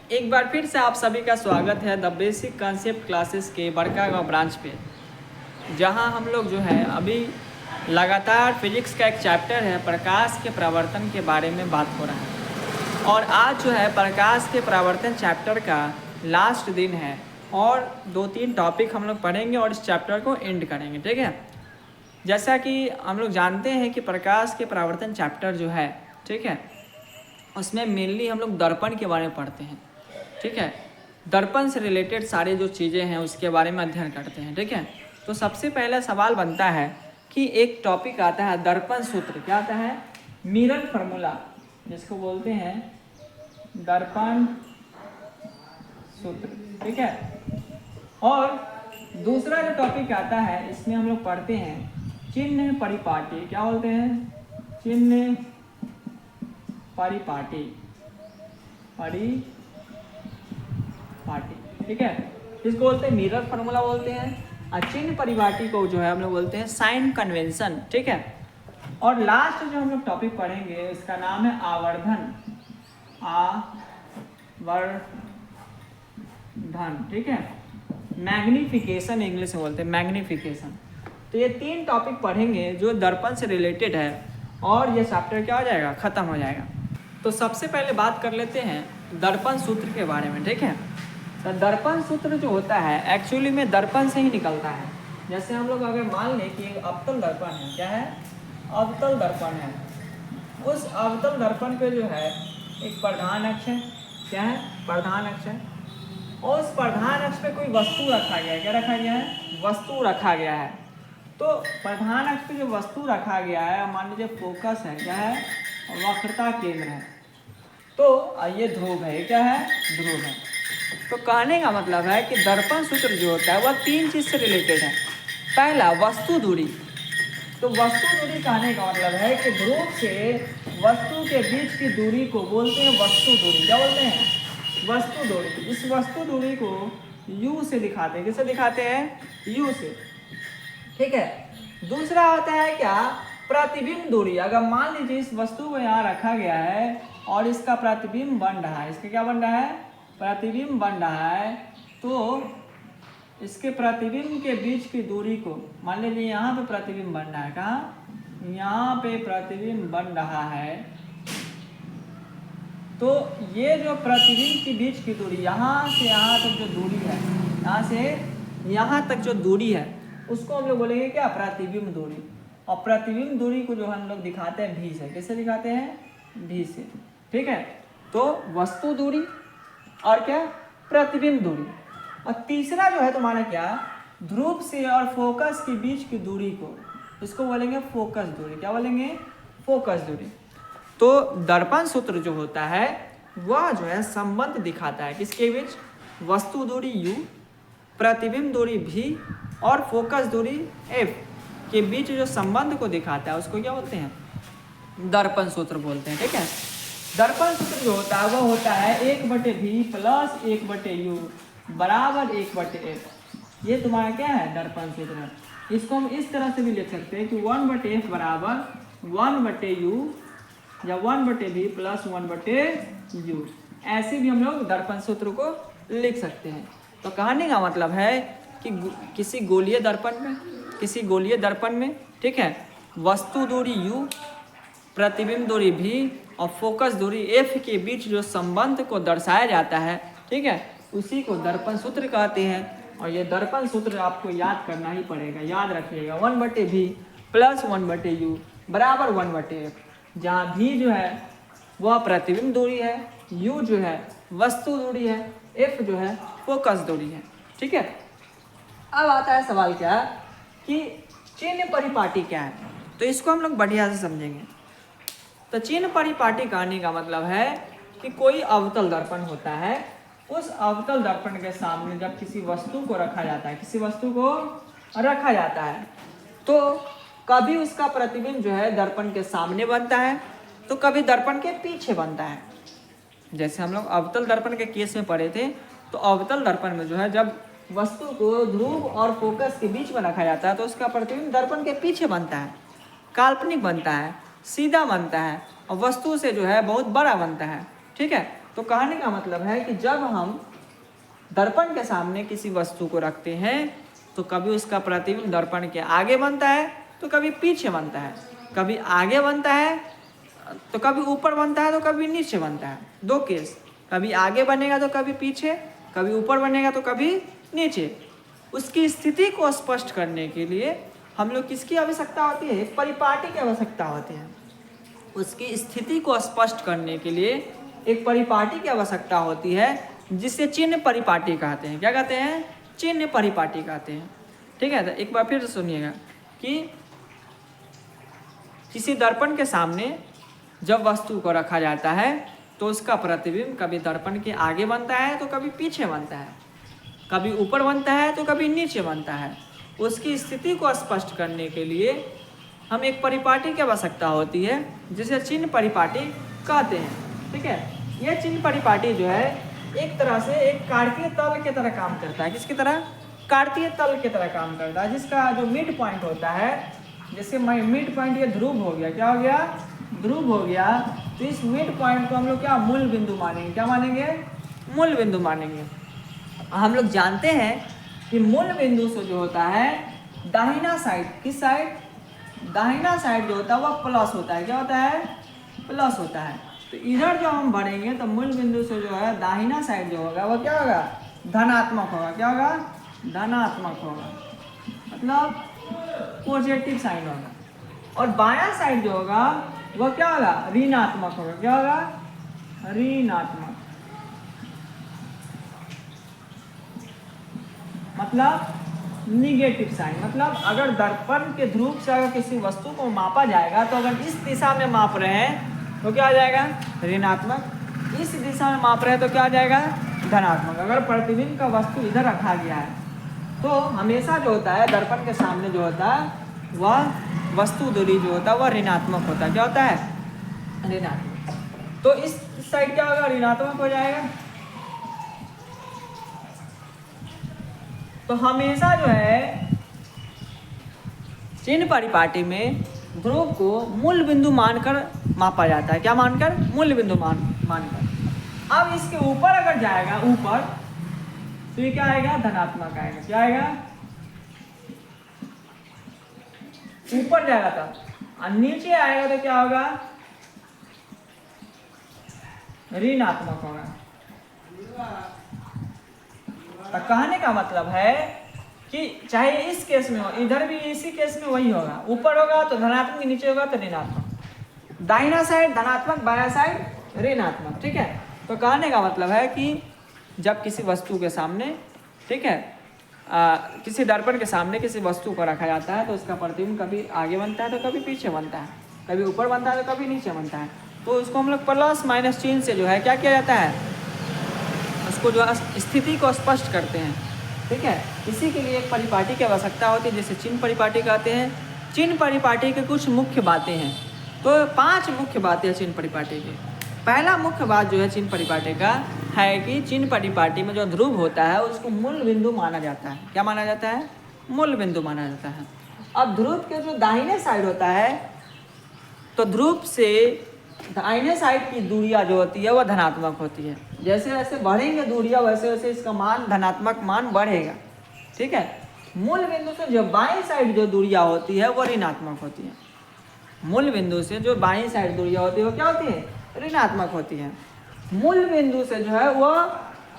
एक बार फिर से आप सभी का स्वागत है द बेसिक कॉन्सेप्ट क्लासेस के बड़कागांव ब्रांच पे, जहां हम लोग जो है अभी लगातार फिजिक्स का एक चैप्टर है प्रकाश के परावर्तन के बारे में बात हो रहा है। और आज जो है प्रकाश के परावर्तन चैप्टर का लास्ट दिन है और 2-3 टॉपिक हम लोग पढ़ेंगे और इस चैप्टर को एंड करेंगे। ठीक है, जैसा कि हम लोग जानते हैं कि प्रकाश के परावर्तन चैप्टर जो है, ठीक है, उसमें मेनली हम लोग दर्पण के बारे में पढ़ते हैं। ठीक है, दर्पण से रिलेटेड सारी जो चीज़ें हैं उसके बारे में अध्ययन करते हैं। ठीक है, तो सबसे पहला सवाल बनता है कि एक टॉपिक आता है दर्पण सूत्र। क्या आता है? मिरर फार्मूला, जिसको बोलते हैं दर्पण सूत्र। ठीक है, और दूसरा जो टॉपिक आता है इसमें हम लोग पढ़ते हैं चिन्ह परिपाटी। क्या बोलते हैं? चिन्ह परिपाटी। ठीक है, इसको बोलते हैं मिरर फार्मूला बोलते हैं। और चिन्ह परिपाटी को जो है हम लोग बोलते हैं साइन कन्वेंशन। ठीक है, और लास्ट जो हम लोग टॉपिक पढ़ेंगे इसका नाम है आवर्धन। ठीक है, मैग्निफिकेशन इंग्लिश में बोलते हैं, मैग्निफिकेशन। तो ये 3 टॉपिक पढ़ेंगे जो दर्पण से रिलेटेड है और ये चैप्टर क्या हो जाएगा, खत्म हो जाएगा। तो सबसे पहले बात कर लेते हैं दर्पण सूत्र के बारे में। ठीक है, तो दर्पण सूत्र जो होता है एक्चुअली में दर्पण से ही निकलता है। जैसे हम लोग अगर मान लें कि एक अवतल दर्पण है, क्या है? अवतल दर्पण है। उस अवतल दर्पण पे जो है एक प्रधान अक्ष है। क्या है? प्रधान अक्ष है। और उस प्रधान अक्ष पे कोई वस्तु रखा गया है। क्या रखा गया है? वस्तु रखा गया है। तो प्रधान अक्ष पे जो वस्तु रखा गया है, मान लीजिए फोकस है, क्या है? वक्रता केंद्र है। तो ये ध्रुव है। क्या है? ध्रुव है। तो कहने का मतलब है कि दर्पण सूत्र जो होता है वह 3 चीज से रिलेटेड है। पहला, वस्तु दूरी। तो वस्तु दूरी कहने का मतलब है कि ध्रुव से वस्तु के बीच की दूरी को बोलते हैं वस्तु दूरी। क्या बोलते हैं? वस्तु दूरी। इस वस्तु दूरी को u से दिखाते हैं। किससे दिखाते हैं? u से। ठीक है, दूसरा होता है क्या? प्रतिबिंब दूरी। अगर मान लीजिए इस वस्तु को यहाँ रखा गया है और इसका प्रतिबिंब बन रहा है, इसका क्या बन रहा है? प्रतिबिंब बन रहा है। तो इसके प्रतिबिंब के बीच की दूरी को, मान लीजिए यहाँ पे प्रतिबिंब बन रहा है। कहाँ? यहाँ पे प्रतिबिंब बन रहा है। तो ये जो प्रतिबिंब के बीच की दूरी, यहाँ से यहाँ तक जो दूरी है, यहाँ से यहाँ तक जो दूरी है उसको हम लोग बोलेंगे क्या? प्रतिबिंब दूरी। और प्रतिबिंब दूरी को जो हम लोग दिखाते हैं भी से। किससे दिखाते हैं? भी से। ठीक है, तो वस्तु दूरी और क्या? प्रतिबिंब दूरी। और तीसरा जो है तुम्हारा क्या? ध्रुव से और फोकस के बीच की दूरी को, इसको बोलेंगे फोकस दूरी। क्या बोलेंगे? फोकस दूरी। तो दर्पण सूत्र जो होता है वह जो है संबंध दिखाता है किसके बीच? वस्तु दूरी u, प्रतिबिंब दूरी v और फोकस दूरी f के बीच जो संबंध को दिखाता है उसको क्या बोलते हैं? दर्पण सूत्र बोलते हैं। ठीक है, दर्पण सूत्र जो होता है वह होता है 1/v प्लस 1/u बराबर 1/f। ये तुम्हारा क्या है? दर्पण सूत्र। इसको हम इस तरह से भी लिख सकते हैं कि 1/f बराबर 1/u या 1/v प्लस 1/u। ऐसे भी हम लोग दर्पण सूत्र को लिख सकते हैं। तो कहने का मतलब है कि किसी गोलीय दर्पण में, ठीक है, वस्तु दूरी u, प्रतिबिंब दूरी v और फोकस दूरी f के बीच जो संबंध को दर्शाया जाता है, ठीक है, उसी को दर्पण सूत्र कहते हैं। और ये दर्पण सूत्र आपको याद करना ही पड़ेगा। याद रखिएगा 1/v प्लस 1/u बराबर 1/f, जहाँ v जो है वह प्रतिबिंब दूरी है, u जो है वस्तु दूरी है, f जो है फोकस दूरी है। ठीक है, अब आता है सवाल क्या कि चिन्ह परिपाटी क्या है। तो इसको हम लोग बढ़िया से समझेंगे। तो चिन्ह परिपाटी कहने का मतलब है कि कोई अवतल दर्पण होता है, उस अवतल दर्पण के सामने जब किसी वस्तु को रखा जाता है, तो कभी उसका प्रतिबिंब जो है दर्पण के सामने बनता है तो कभी दर्पण के पीछे बनता है। जैसे हम लोग अवतल दर्पण के केस में पढ़े थे, तो अवतल दर्पण में जो है जब वस्तु को ध्रुव और फोकस के बीच में रखा जाता है तो उसका प्रतिबिंब दर्पण के पीछे बनता है, काल्पनिक बनता है, सीधा बनता है और वस्तु से जो है बहुत बड़ा बनता है। ठीक है, तो कहने का मतलब है कि जब हम दर्पण के सामने किसी वस्तु को रखते हैं तो कभी उसका प्रतिबिंब दर्पण के आगे बनता है तो कभी पीछे बनता है, कभी आगे बनता है तो कभी ऊपर बनता है तो कभी नीचे बनता है। दो केस, कभी आगे बनेगा तो कभी पीछे, कभी ऊपर बनेगा तो कभी नीचे। उसकी स्थिति को स्पष्ट करने के लिए हम लोग किसकी आवश्यकता होती है? एक परिपाटी की आवश्यकता होती है। उसकी स्थिति को स्पष्ट करने के लिए एक परिपाटी की आवश्यकता होती है जिसे चिन्ह परिपाटी कहते हैं। क्या कहते हैं? चिन्ह परिपाटी कहते हैं। ठीक है, तो एक बार फिर सुनिएगा कि किसी दर्पण के सामने जब वस्तु को रखा जाता है तो उसका प्रतिबिंब कभी दर्पण के आगे बनता है तो कभी पीछे बनता है, कभी ऊपर बनता है तो कभी नीचे बनता है। उसकी स्थिति को स्पष्ट करने के लिए हम एक परिपाटी की आवश्यकता होती है जिसे चिन्ह परिपाटी कहते हैं। ठीक है, यह चिन्ह परिपाटी जो है एक तरह से एक कार्तीय तल की तरह काम करता है। किसकी तरह? कार्तीय तल की तरह काम करता है, जिसका जो मिड पॉइंट होता है, जैसे मिड पॉइंट ये ध्रुव हो गया, क्या हो गया? ध्रुव हो गया। तो इस मिड पॉइंट को हम लोग क्या मूल बिंदु मानेंगे? क्या मानेंगे? मूल बिंदु मानेंगे। हम लोग जानते हैं कि मूल बिंदु से जो होता है दाहिना साइड, किस साइड? दाहिना साइड जो होता है वह प्लस होता है। क्या होता है? प्लस होता है। तो इधर जो हम बढ़ेंगे तो मूल बिंदु से जो है दाहिना साइड जो होगा वह क्या होगा? धनात्मक होगा। क्या होगा? धनात्मक होगा, मतलब पॉजिटिव साइन होगा। और बायां साइड जो होगा वह क्या होगा? ऋणात्मक होगा। क्या होगा? ऋणात्मक, मतलब निगेटिव साइन। मतलब अगर दर्पण के ध्रुव से अगर किसी वस्तु को मापा जाएगा तो अगर इस दिशा में माप रहे हैं तो क्या आ जाएगा? ऋणात्मक। इस दिशा में माप रहे हैं तो क्या आ जाएगा? धनात्मक। अगर प्रतिबिंब का वस्तु इधर रखा गया है तो हमेशा जो होता है दर्पण के सामने जो होता है वह वस्तु दूरी जो होता है वह ऋणात्मक होता है। क्या होता है? ऋणात्मक। तो इस साइड क्या होगा? ऋणात्मक हो जाएगा। तो हमेशा जो है चिन्ह परिपाटी में ध्रुव को मूल बिंदु मानकर मापा जाता है। क्या मानकर? मूल बिंदु मानकर। अब इसके ऊपर अगर जाएगा, ऊपर, तो ये क्या आएगा? धनात्मक आएगा। क्या आएगा? ऊपर जाएगा तब, और नीचे आएगा तो क्या होगा? ऋणात्मक होगा। तो कहने का मतलब है कि चाहे इस केस में हो, इधर भी इसी केस में वही होगा। ऊपर होगा तो धनात्मक, नीचे होगा तो ऋणात्मक। दाहिना साइड धनात्मक, बायां साइड ऋणात्मक। ठीक है, तो कहने का मतलब है कि जब किसी वस्तु के सामने, ठीक है, किसी दर्पण के सामने किसी वस्तु को रखा जाता है तो उसका प्रतिबिंब कभी आगे बनता है तो कभी पीछे बनता है, कभी ऊपर बनता है तो कभी नीचे बनता है। तो उसको हम लोग प्लस माइनस चिन्ह से जो है क्या किया जाता है? उसको जो स्थिति को स्पष्ट करते हैं। ठीक है, इसी के लिए एक परिपाटी की आवश्यकता होती है जिसे चिन्ह परिपाटी कहते हैं। चिन्ह परिपाटी के कुछ मुख्य बातें हैं। तो 5 मुख्य बातें हैं चिन्ह परिपाटी की। पहला मुख्य बात जो है चिन्ह परिपाटी का है कि चिन्ह परिपाटी में जो ध्रुव होता है उसको मूल बिंदु माना जाता है। क्या माना जाता है? मूल बिंदु माना जाता है। अब ध्रुव के जो दाहिने साइड होता है तो ध्रुव से दाहिने साइड की दूरियां जो होती है वह धनात्मक होती है। जैसे जैसे बढ़ेंगे दूरियां वैसे वैसे इसका मान, धनात्मक मान बढ़ेगा। ठीक है, मूल बिंदु से जो बाईं साइड जो दूरियां होती है वह ऋणात्मक होती है। मूल बिंदु से जो बाईं साइड दूरियां होती है वो क्या होती है? ऋणात्मक होती है। मूल बिंदु से जो है वह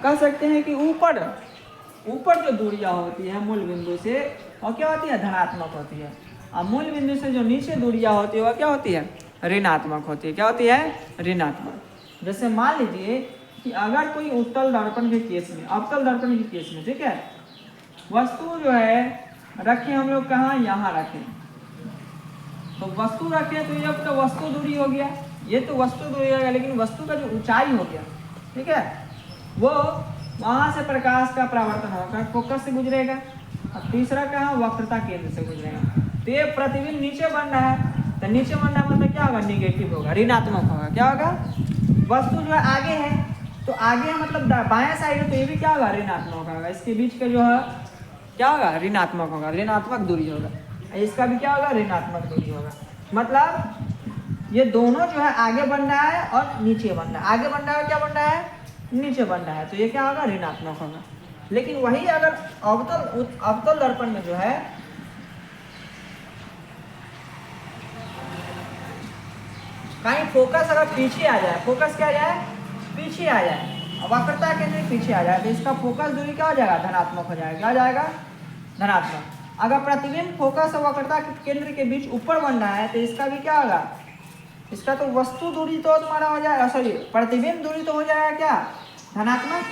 कह सकते हैं कि ऊपर जो दूरियां होती है मूल बिंदु से और क्या होती है? धनात्मक होती है। और मूल बिंदु से जो नीचे दूरियां होती है वह क्या होती है? ऋणात्मक होती है। क्या होती है? ऋणात्मक। जैसे मान लीजिए कि अगर कोई उत्तल दर्पण के केस में, अवतल दर्पण के केस में, ठीक है, वस्तु जो है रखें हम लोग कहाँ? यहाँ रखें। तो वस्तु रखें तो ये आपका वस्तु दूरी हो गया, ये तो वस्तु दूरी हो गया, लेकिन वस्तु का जो ऊंचाई हो गया, ठीक है, वो वहाँ से प्रकाश का परावर्तन होकर फोकस से गुजरेगा। और तीसरा कहाँ? वक्रता केंद्र से गुजरेगा। तो ये प्रतिबिंब नीचे बन रहा है, तो नीचे बन रहा मतलब क्या होगा? निगेटिव होगा, ऋणात्मक होगा। क्या होगा? वस्तु जो है आगे है तो आगे मतलब बायां साइड है तो ये भी क्या होगा? ऋणात्मक होगा। इसके बीच का जो है क्या होगा? ऋणात्मक होगा, ऋणात्मक दूरी होगा। इसका भी क्या होगा? ऋणात्मक दूरी होगा। मतलब ये दोनों जो है आगे बन रहा है और नीचे बन रहा है, आगे बन रहा है क्या बन रहा है, नीचे बन रहा है, तो ये क्या होगा, ऋणात्मक होगा। लेकिन वही अगर अवतल दर्पण में जो है कहीं फोकस अगर पीछे आ जाए, फोकस क्या आ जाए, पीछे आ जाए, वक्रता केंद्र पीछे आ जाए, तो इसका फोकस दूरी क्या हो जाएगा, धनात्मक हो जाएगा। क्या हो जाएगा, धनात्मक। अगर प्रतिबिंब फोकस और वक्रता के केंद्र के बीच ऊपर बन रहा है तो इसका भी क्या होगा, इसका तो वस्तु दूरी तो तुम्हारा हो जाएगा, सॉरी प्रतिबिंब दूरी तो हो जाएगा क्या, धनात्मक,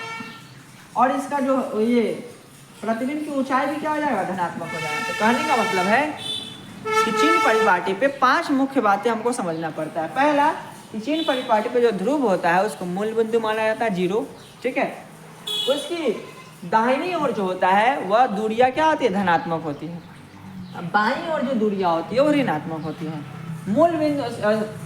और इसका जो ये प्रतिबिंब की ऊंचाई भी क्या हो जाएगा, धनात्मक हो जाएगा। तो कहने का मतलब है कि चिन्ह परिपाटी पे 5 मुख्य बातें हमको समझना पड़ता है। पहला कि चिन्ह परिपाटी पे जो ध्रुव होता है उसको मूल बिंदु माना जाता है 0, ठीक है। उसकी दाहिनी ओर जो होता है वह दूरियां क्या होती है, धनात्मक होती है। बाईं ओर जो दूरियां होती है वो ऋणात्मक होती है। मूल बिंदु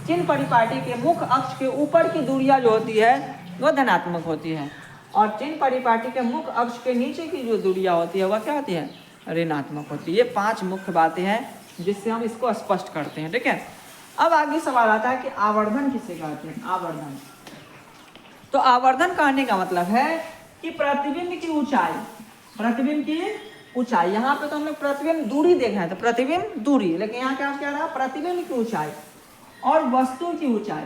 चिन्ह परिपाटी के मुख्य अक्ष के ऊपर की दूरियां जो होती है वह धनात्मक होती है, और चिन्ह परिपाटी के मुख्य अक्ष के नीचे की जो दूरियां होती है वह क्या होती है, ऋणात्मक होती है। ये 5 मुख्य बातें हैं जिससे हम इसको स्पष्ट करते हैं, ठीक है। अब आगे सवाल आता है कि आवर्धन किसे कहते हैं, आवर्धन। तो आवर्धन कहने का मतलब है कि प्रतिबिंब की ऊंचाई, प्रतिबिंब की ऊंचाई, यहाँ पे तो हम लोग प्रतिबिंब दूरी देख रहे हैं, तो प्रतिबिंब दूरी, लेकिन यहाँ क्या रहा, प्रतिबिंब की ऊंचाई और वस्तु की ऊंचाई,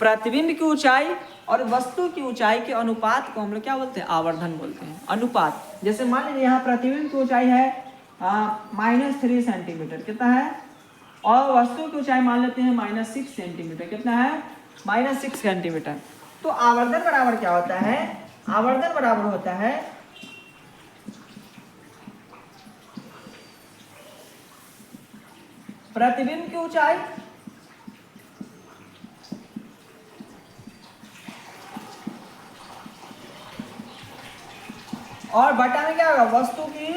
प्रतिबिंब की ऊंचाई और वस्तु की ऊंचाई के अनुपात को हम लोग क्या बोलते हैं, आवर्धन बोलते हैं। अनुपात, जैसे मान लीजिए यहाँ प्रतिबिंब की ऊंचाई है -3 सेंटीमीटर, कितना है, और वस्तु की ऊंचाई मान लेते हैं -6 सेंटीमीटर, कितना है, -6 सेंटीमीटर। तो आवर्धन बराबर क्या होता है, आवर्धन बराबर होता है प्रतिबिंब की ऊंचाई और बटा में क्या होगा, वस्तु की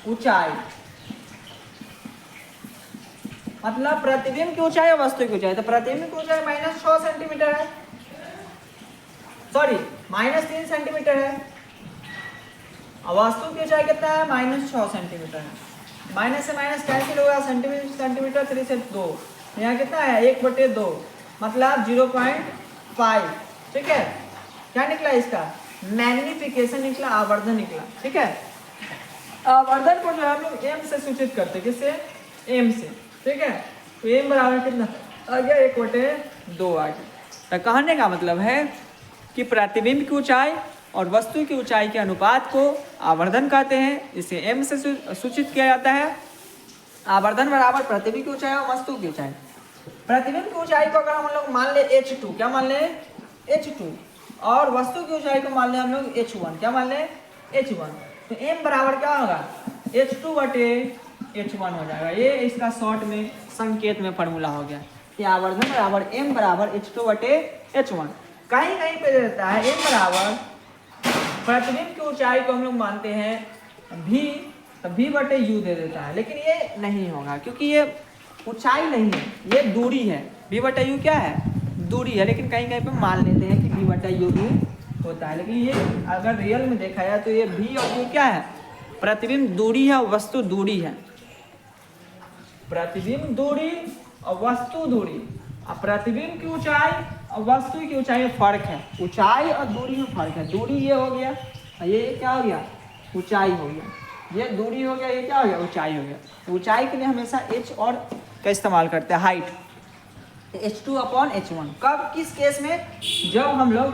ऊंचाई, मतलब प्रतिबिंब की ऊंचाई और वस्तु की ऊंचाई। तो प्रतिबिंब की ऊंचाई -6 सेंटीमीटर है, सॉरी -3 सेंटीमीटर है, और वस्तु की ऊंचाई कितना है, -6 सेंटीमीटर है। माइनस से माइनस कैंसिल होगा, सेंटीमीटर 3 से 2, यहाँ कितना है, 1/2, मतलब 0.5, ठीक है। क्या निकला इसका, मैग्निफिकेशन निकला, आवर्धन निकला, ठीक है। आवर्धन को जो है हम लोग एम से सूचित करते हैं, किससे, एम से, ठीक है। तो एम बराबर कितना आ गया, 1/2 आ गया। तो कहने का मतलब है कि प्रतिबिंब की ऊंचाई और वस्तु की ऊंचाई के अनुपात को आवर्धन कहते हैं, इसे एम से सूचित किया जाता है। आवर्धन बराबर प्रतिबिंब की ऊंचाई और वस्तु की ऊंचाई। प्रतिबिंब की ऊंचाई को अगर हम लोग मान ले h2, क्या मान ले, h2, और वस्तु की ऊंचाई को मान ले हम लोग h1, क्या मान ले, h1, तो m बराबर क्या होगा, h2/h1 हो जाएगा। ये इसका शॉर्ट में संकेत में फॉर्मूला हो गया कि आवर्धन बराबर m बराबर h2/h1। कहीं कहीं पे रहता है m बराबर प्रतिबिंब की ऊंचाई को हम लोग मानते हैं v, तो v/u दे देता है, लेकिन ये नहीं होगा क्योंकि ये ऊंचाई नहीं है, ये दूरी है। v/u क्या है, दूरी है, लेकिन कहीं कहीं पे मान लेते हैं कि v/u भी होता है, लेकिन ये अगर रियल में देखा जाए तो ये v और u क्या है, प्रतिबिंब दूरी है और वस्तु दूरी है। प्रतिबिंब दूरी और वस्तु दूरी, अब प्रतिबिंब की ऊंचाई और वस्तु की ऊंचाई में फर्क है, ऊंचाई और दूरी में फर्क है। दूरी ये हो गया, ये क्या हो गया, ऊंचाई हो गया, ये दूरी हो गया, ये क्या हो गया, ऊंचाई हो गया। तो ऊंचाई के लिए हमेशा h और का इस्तेमाल करते हैं, हाइट, h2/h1। कब, किस केस में, जब हम लोग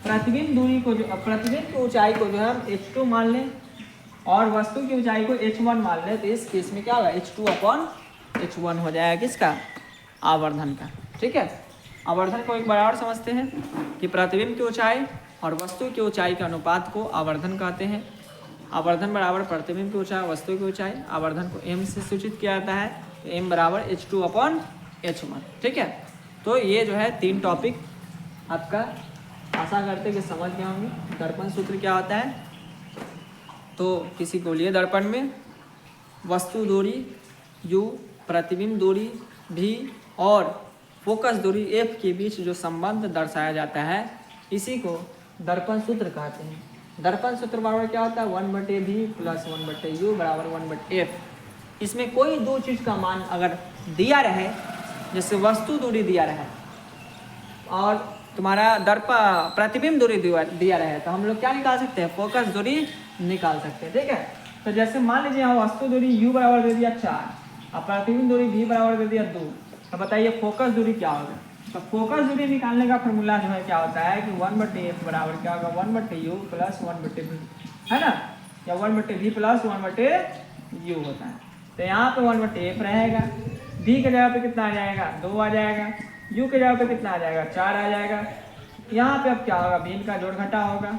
प्रतिबिंब दूरी को जो, प्रतिबिंब की ऊंचाई को जो है हम h2 मान लें और वस्तु की ऊंचाई को h1 मान लें, तो इस केस में क्या होगा, h2/h1 हो जाएगा, किसका, आवर्धन का, ठीक है। आवर्धन को एक बार और समझते हैं कि प्रतिबिंब की ऊंचाई और वस्तु की ऊंचाई के अनुपात को आवर्धन कहते हैं। आवर्धन बराबर प्रतिबिंब की ऊंचाई, वस्तु की ऊंचाई। आवर्धन को m से सूचित किया जाता है, तो m बराबर h2/h1, ठीक है। तो ये जो है 3 टॉपिक आपका आशा करते कि समझ गए होंगे। दर्पण सूत्र क्या होता है, तो किसी को लिए दर्पण में वस्तु दूरी u, प्रतिबिंब दूरी v और फोकस दूरी f के बीच जो संबंध दर्शाया जाता है इसी को दर्पण सूत्र कहते हैं। दर्पण सूत्र बराबर क्या होता है, 1/v + 1/u बराबर 1/f। इसमें कोई दो चीज़ का मान अगर दिया रहे, जैसे वस्तु दूरी दिया रहे और तुम्हारा प्रतिबिंब दूरी दिया रहे, तो हम लोग क्या निकाल सकते हैं, फोकस दूरी निकाल सकते हैं। ठीक है, तो जैसे मान लीजिए यहाँ वस्तु दूरी u बराबर दे दिया 4 और प्रतिबिंब दूरी v बराबर दे दिया 2, तो बताइए फोकस दूरी क्या होगा। तो फोकस दूरी निकालने का फॉर्मूला जो है क्या होता है कि 1/f बराबर क्या होगा 1/u प्लस 1/v, है ना, या 1/v प्लस 1/u होता है। तो यहाँ पे 1/f रहेगा, v के जगह पे कितना आ जाएगा 2 आ जाएगा, u के जगह पे कितना आ जाएगा 4 आ जाएगा। यहाँ पे अब क्या होगा, v का जोड़ घटा होगा,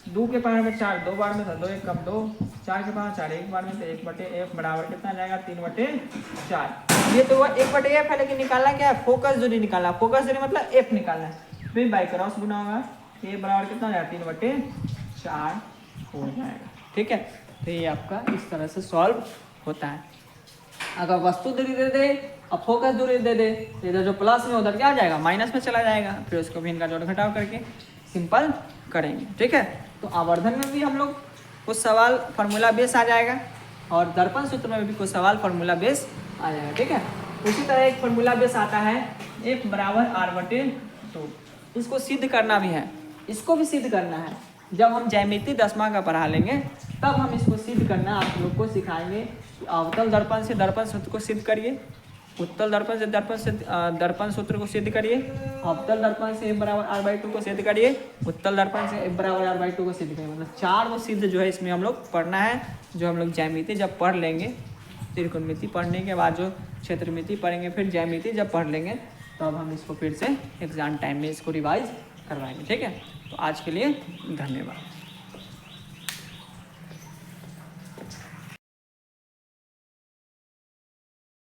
2 के पावर में 4 2 बार में था, 2 1 कम 2, 4 के पावर 4 1 बार में, तो 1/f बराबर कितना आ जाएगा 3/4। ये तो 1/f है, लेकिन निकालना क्या है, फोकस दूरी निकालना। फोकस दूरी मतलब f निकालना है, फिर बाई क्रॉस गुना होगा, ये बराबर कितना हो जाएगा 3/4 हो जाएगा। ठीक है, तो ये आपका इस तरह से सॉल्व होता है। अगर वस्तु दूरी दे दे और फोकस दूरी दे दे, इधर जो प्लस में उधर क्या आ जाएगा माइनस में चला जाएगा, फिर उसको भी इनका जोड़ घटाव करके सिंपल करेंगे। ठीक है, तो आवर्धन में भी हम लोग कुछ सवाल फार्मूला बेस आ जाएगा और दर्पण सूत्र में भी कुछ सवाल फार्मूला बेस आ जाएगा। ठीक है, उसी तरह एक फार्मूला बेस आता है F बराबर r/2, इसको सिद्ध करना भी है, इसको भी सिद्ध करना है। जब हम ज्यामिति 10वां का पढ़ा लेंगे तब हम इसको सिद्ध करना आप लोग को सिखाएंगे। अवतल दर्पण से दर्पण सूत्र को सिद्ध करिए, उत्तल दर्पण से दर्पण सूत्र को सिद्ध करिए, अवतल दर्पण से F बराबर r/2 को सिद्ध करिए, उत्तल दर्पण से F बराबर r/2 को सिद्ध करिए। मतलब 4 वो सिद्ध जो है इसमें हम लोग पढ़ना है, जो हम लोग ज्यामिति जब पढ़ लेंगे, त्रिकोणमिति पढ़ने के बाद जो क्षेत्रमिति पढ़ेंगे, फिर ज्यामिति जब पढ़ लेंगे तब हम इसको फिर से एग्जाम टाइम में इसको रिवाइज करवाएंगे। ठीक है, तो आज के लिए धन्यवाद।